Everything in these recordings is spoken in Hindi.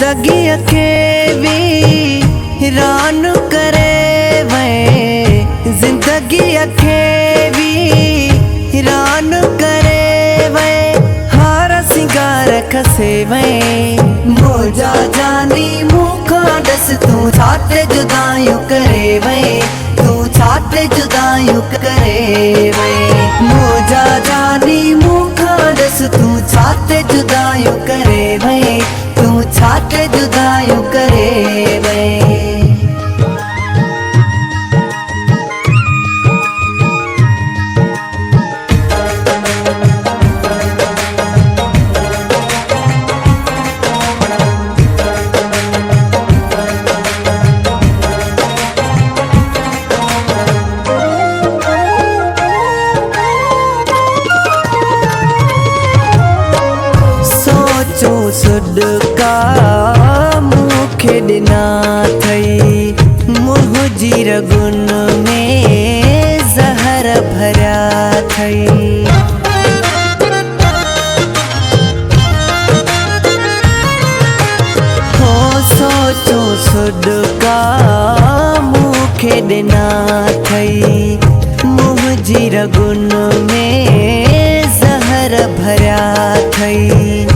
जिंदगी खे भी रान करे वे, जिंदगी खे भी रान करे वे, हार सिंगार खसे वे। मोजा जानी मुखा दस तू छाते जुदायूं करे वे, तू छाते जुदायूं करे वे। मोजा जानी मुखा दस तू छाते जुदायूं करे वे, तू छाते जुदायूं करे वे। सोचो सुडका मुखे दिना थई, मुझी रगुन में जहर भरा थई। हो सोचो सुडका मुखे दिना थई, मुझी रगुन में जहर भरा थई।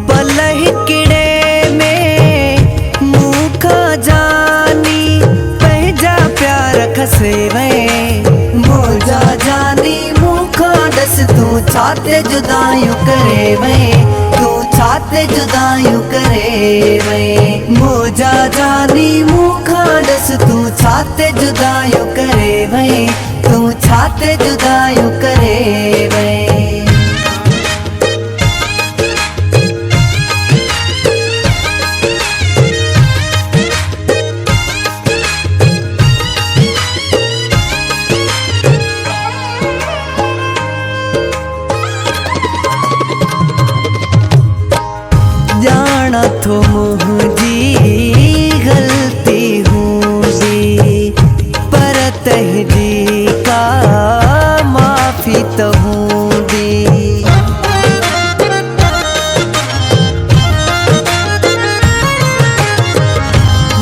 पलह किड़े में मुखा जानी पहजा प्यार खसे वे। मोजा जानी मुखा दस तू छाते जुदायूं करे वे, तू छाते जुदायूं करे वे। मोजा जानी मुखा दस तू छाते जुदायूं करे वे, तू छाते जुदायूं करे वे। जाना तो मुझी गलती हुई, पर तहजी का माफी तो हुई।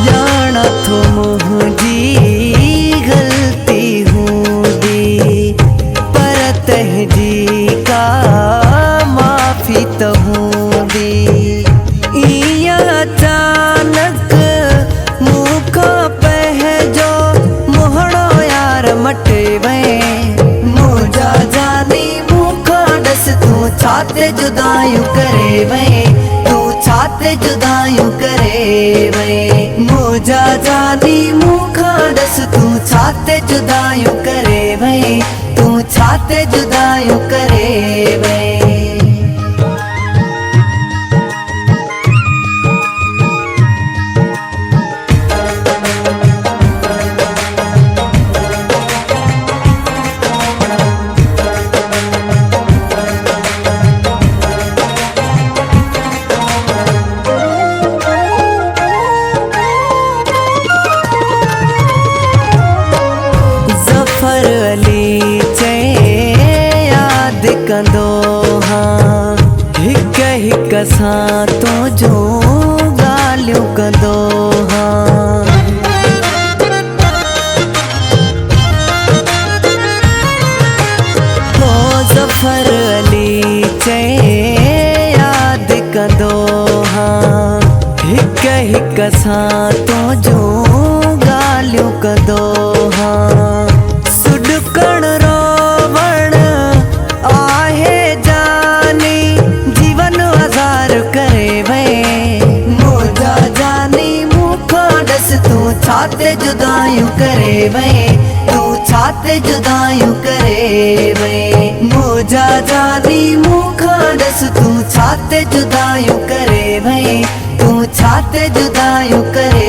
जाना तो मुझी गलती हुई, पर तहजी का माफी तो हुई। अचानक मुखा पहजो मोहड़ो यार मटे वे। मोजा जानी मुखा दस तू छाते जुदायूं करे वे, तू छाते जुदायूं करे वे। मोजा जानी मुखा दस तू छाते जुदायूं करे वे, तू छाते जुदायूं करे वे। अली चे याद कंदो हाँ, हिक हिक सां तो जो ॻाल्हियूं कंदो हाँ। हो ज़फ़र अली चे याद कंदो हाँ, हिक हिक सां तो जो ॻाल्हियूं कंदो हाँ। सुडकण रोवण आहे जानी जीवन हजार करे वे। मोजा जानी मुखा दस तू छाते जुदायूं करे वे, तू छाते जुदायूं करे वे। मोजा जानी मुखा दस तू छाते जुदायूं करे वे, तू छाते जुदायूं करे